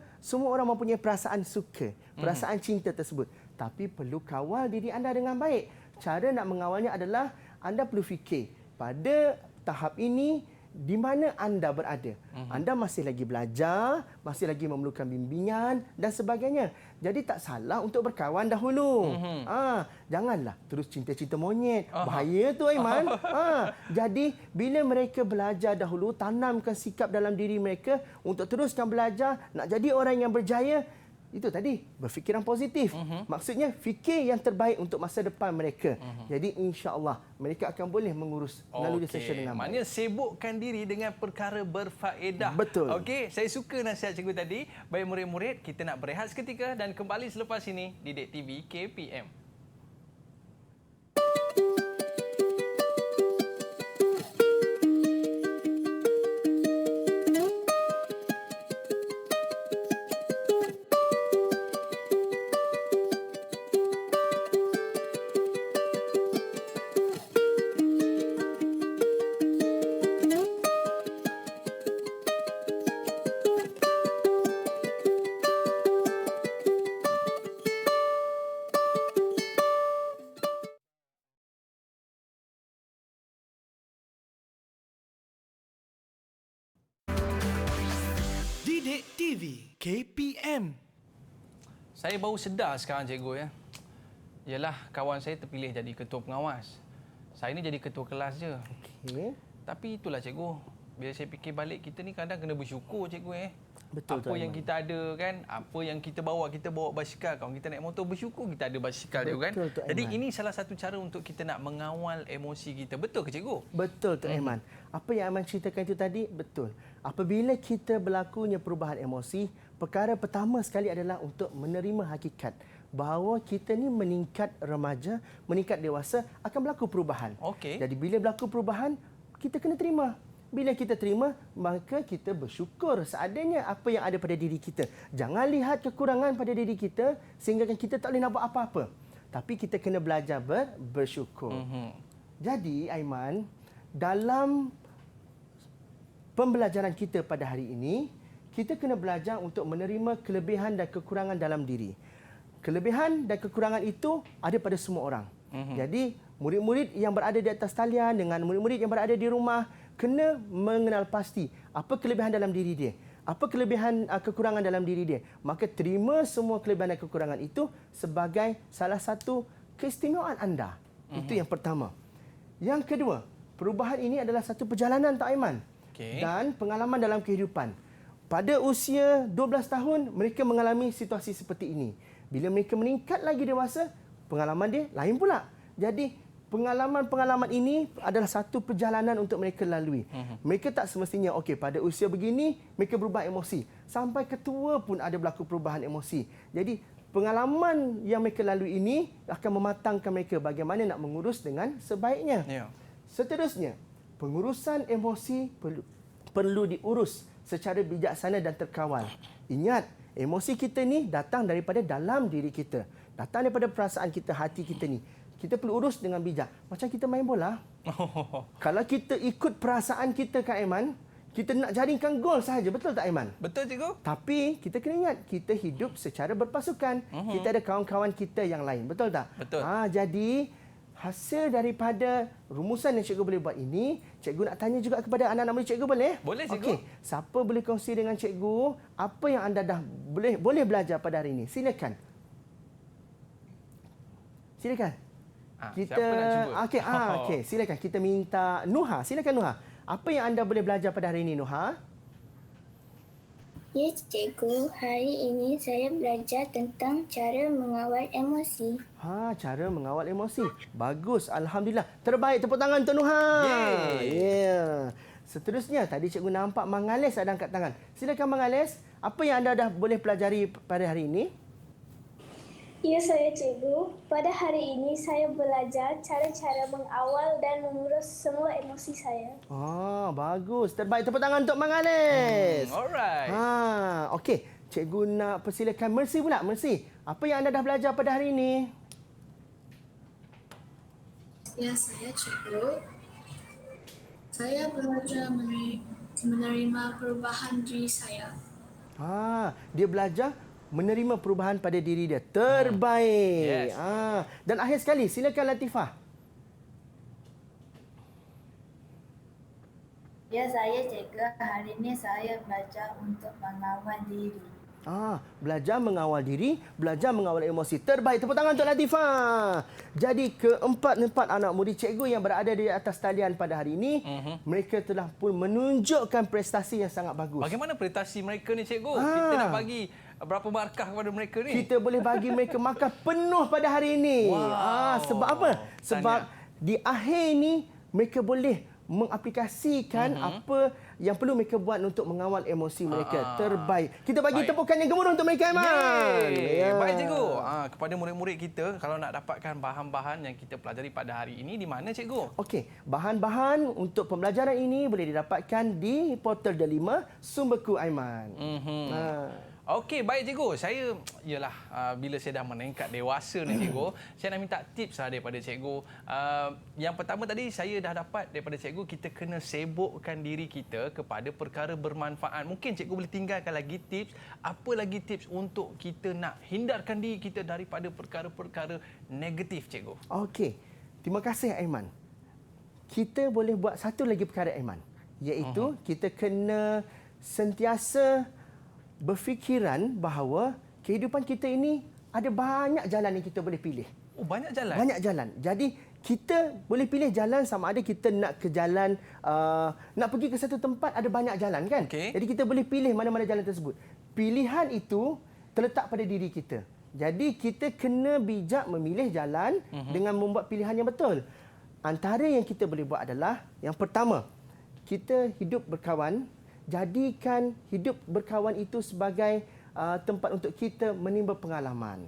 orang mempunyai perasaan suka, perasaan cinta tersebut. Tapi perlu kawal diri anda dengan baik. Cara nak mengawalnya adalah anda perlu fikir pada tahap ini di mana anda berada. Anda masih lagi belajar, masih lagi memerlukan bimbingan dan sebagainya. Jadi tak salah untuk berkawan dahulu. Janganlah terus cinta-cinta monyet. Bahaya tu, Aiman. Jadi bila mereka belajar dahulu, tanamkan sikap dalam diri mereka untuk teruskan belajar, nak jadi orang yang berjaya. Itu tadi, berfikiran positif. Maksudnya, fikir yang terbaik untuk masa depan mereka. Jadi, insya-Allah, mereka akan boleh mengurus melalui session dengan baik. Maknanya sibukkan diri dengan perkara berfaedah. Betul. Okey, saya suka nasihat cikgu tadi. Baik murid-murid, kita nak berehat seketika dan kembali selepas ini di Didik TV KPM. Didik TV KPM. Saya baru sedar sekarang, cikgu, ya. Yalah, kawan saya terpilih jadi ketua pengawas. Saya ni jadi ketua kelas je. Okey. Tapi itulah, cikgu. Bila saya fikir balik, kita ni kadang kena bersyukur, cikgu. Betul, apa yang kita ada kan, apa yang kita bawa basikal. Kalau kita naik motor, bersyukur kita ada basikal juga kan. Betul, Tok Jadi Aiman. ini salah satu cara untuk kita nak mengawal emosi kita. Betul ke, cikgu? Betul, Tok Aiman. Apa yang Aiman ceritakan itu tadi, betul. Apabila kita berlakunya perubahan emosi, perkara pertama sekali adalah untuk menerima hakikat bahawa kita ni meningkat remaja, meningkat dewasa, akan berlaku perubahan. Okey. Jadi bila berlaku perubahan, kita kena terima. Bila kita terima, maka kita bersyukur seadanya apa yang ada pada diri kita. Jangan lihat kekurangan pada diri kita sehingga kita tak boleh nak buat apa-apa. Tapi kita kena belajar bersyukur. Jadi, Aiman, dalam pembelajaran kita pada hari ini, kita kena belajar untuk menerima kelebihan dan kekurangan dalam diri. Kelebihan dan kekurangan itu ada pada semua orang. Jadi murid-murid yang berada di atas talian dengan murid-murid yang berada di rumah kena mengenal pasti apa kelebihan dalam diri dia, apa kelebihan kekurangan dalam diri dia. Maka terima semua kelebihan dan kekurangan itu sebagai salah satu keistimewaan anda. Itu yang pertama. Yang kedua, perubahan ini adalah satu perjalanan, Tok Aiman. Dan pengalaman dalam kehidupan. Pada usia 12 tahun, mereka mengalami situasi seperti ini. Bila mereka meningkat lagi dewasa, pengalaman dia lain pula. Jadi, pengalaman-pengalaman ini adalah satu perjalanan untuk mereka lalui. Mereka tak semestinya, okey, pada usia begini, mereka berubah emosi. Sampai ketua pun ada berlaku perubahan emosi. Jadi, pengalaman yang mereka lalui ini akan mematangkan mereka bagaimana nak mengurus dengan sebaiknya. Seterusnya, pengurusan emosi perlu diurus secara bijaksana dan terkawal. Ingat, emosi kita ni datang daripada dalam diri kita. Datang daripada perasaan kita, hati kita ni. Kita perlu urus dengan bijak. Macam kita main bola. Kalau kita ikut perasaan kita, Kak Aiman, kita nak jaringkan gol sahaja. Betul tak, Aiman? Betul, cikgu. Tapi kita kena ingat, kita hidup secara berpasukan. Kita ada kawan-kawan kita yang lain. Betul tak? Betul. Jadi, hasil daripada rumusan yang cikgu boleh buat ini, cikgu nak tanya juga kepada anak-anak murid cikgu, boleh? Boleh, cikgu. Okey, siapa boleh kongsi dengan cikgu apa yang anda dah boleh belajar pada hari ini? Silakan. Silakan. Siapa nak cuba? Okey, silakan. Kita minta Nuha. Silakan, Nuha. Apa yang anda boleh belajar pada hari ini, Nuha? Ya, cikgu. Hari ini saya belajar tentang cara mengawal emosi. Cara mengawal emosi. Bagus, alhamdulillah. Terbaik, tepuk tangan untuk Nuha. Yeah. Seterusnya, tadi cikgu nampak Mang Ales ada angkat tangan. Silakan Mang Ales. Apa yang anda dah boleh pelajari pada hari ini? Ya, saya cikgu. Pada hari ini saya belajar cara-cara mengawal dan mengurus semua emosi saya. Bagus. Terbaik, tepuk tangan untuk Mang Ales. Alright. Okey. Cikgu nak persilakan Mercy pula. Mercy, apa yang anda dah belajar pada hari ini? Ya, saya cikgu. Saya belajar menerima perubahan diri saya. Dia belajar menerima perubahan pada diri dia. Terbaik. Yes. Dan akhir sekali, silakan Latifah. Ya, saya cikgu. Hari ini saya belajar untuk mengawal diri. Belajar mengawal diri, belajar mengawal emosi. Terbaik. Tepuk tangan untuk Latifah. Jadi keempat anak murid cikgu yang berada di atas talian pada hari ini, mereka telah pun menunjukkan prestasi yang sangat bagus. Bagaimana prestasi mereka ni, cikgu? Kita nak bagi berapa markah kepada mereka ni? Kita boleh bagi mereka markah penuh pada hari ini. Wow. Sebab apa? Sebab di akhir ini mereka boleh mengaplikasikan apa yang perlu mereka buat untuk mengawal emosi mereka. Terbaik. Kita bagi tepukan yang gemuruh untuk mereka, Aiman. Baik, cikgu. Kepada murid-murid kita, kalau nak dapatkan bahan-bahan yang kita pelajari pada hari ini, di mana, cikgu? Okey, bahan-bahan untuk pembelajaran ini boleh didapatkan di portal Delima Sumberku, Aiman. Okey, baik, cikgu. Saya, bila saya dah meningkat dewasa ni, cikgu, saya nak minta tips daripada cikgu. Yang pertama tadi, saya dah dapat daripada cikgu, kita kena sibukkan diri kita kepada perkara bermanfaat. Mungkin cikgu boleh tinggalkan lagi tips. Apa lagi tips untuk kita nak hindarkan diri kita daripada perkara-perkara negatif, cikgu? Okey, terima kasih, Aiman. Kita boleh buat satu lagi perkara, Aiman. Iaitu, kita kena sentiasa berfikiran bahawa kehidupan kita ini ada banyak jalan yang kita boleh pilih. Banyak jalan? Banyak jalan. Jadi, kita boleh pilih jalan sama ada kita nak ke jalan, nak pergi ke satu tempat, ada banyak jalan, kan? Okay. Jadi, kita boleh pilih mana-mana jalan tersebut. Pilihan itu terletak pada diri kita. Jadi, kita kena bijak memilih jalan dengan membuat pilihan yang betul. Antara yang kita boleh buat adalah, yang pertama, kita hidup berkawan. Jadikan hidup berkawan itu sebagai tempat untuk kita menimba pengalaman.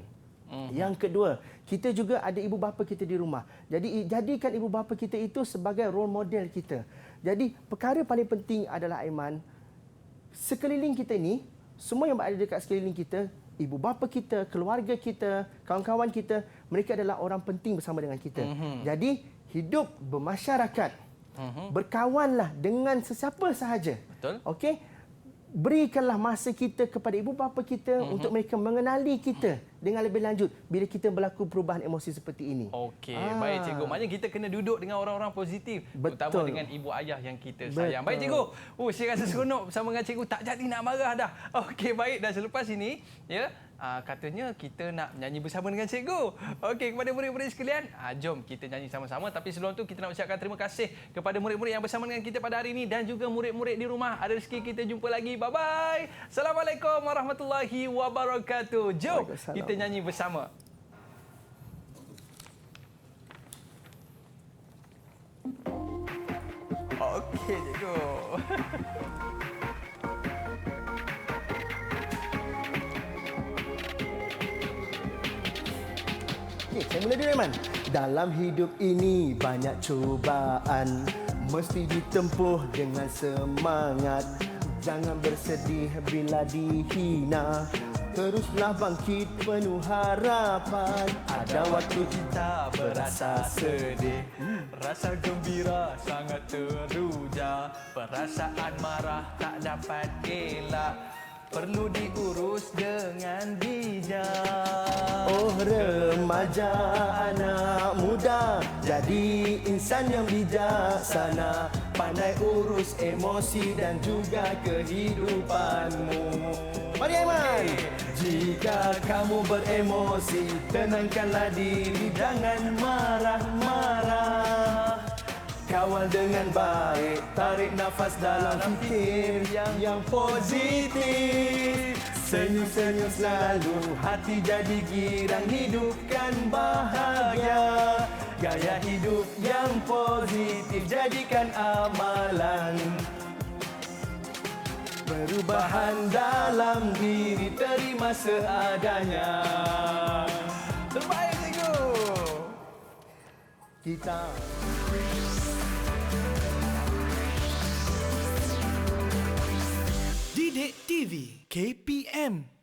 Yang kedua, kita juga ada ibu bapa kita di rumah. Jadi, jadikan ibu bapa kita itu sebagai role model kita. Jadi, perkara paling penting adalah, Aiman, sekeliling kita ini, semua yang berada dekat sekeliling kita, ibu bapa kita, keluarga kita, kawan-kawan kita, mereka adalah orang penting bersama dengan kita. Jadi, hidup bermasyarakat. Berkawanlah dengan sesiapa sahaja. Betul. Okey? Berikanlah masa kita kepada ibu bapa kita untuk mereka mengenali kita dengan lebih lanjut bila kita berlaku perubahan emosi seperti ini. Okey, baik cikgu. Maknanya kita kena duduk dengan orang-orang positif. Betul. Terutama dengan ibu ayah yang kita sayang. Baik cikgu. Saya rasa seronok bersama dengan cikgu. Tak jadi nak marah dah. Okey, baik. Dan selepas ini, ya, katanya kita nak nyanyi bersama dengan cikgu. Okey, kepada murid-murid sekalian, jom kita nyanyi sama-sama. Tapi sebelum tu kita nak ucapkan terima kasih kepada murid-murid yang bersama dengan kita pada hari ini dan juga murid-murid di rumah. Ada rezeki kita jumpa lagi. Bye-bye. Assalamualaikum warahmatullahi wabarakatuh. Jom kita nyanyi bersama. Okey, cikgu. Saya mula dulu, Aiman. Dalam hidup ini banyak cubaan, mesti ditempuh dengan semangat. Jangan bersedih bila dihina, teruslah bangkit penuh harapan. Ada waktu kita berasa sedih, Rasa gembira sangat teruja, perasaan marah tak dapat elak, perlu diurus dengan bijak. Oh remaja, anak muda, jadi insan yang bijaksana, pandai urus emosi dan juga kehidupanmu. Mari Aiman. Jika kamu beremosi, tenangkanlah diri, jangan marah-marah. Kawal dengan baik, tarik nafas dalam fikir yang positif. Senyum-senyum selalu, hati jadi girang, hidupkan bahagia. Gaya hidup yang positif, jadikan amalan. Perubahan dalam diri, terima seadanya. Terbaik cikgu. Kita Didik TV KPM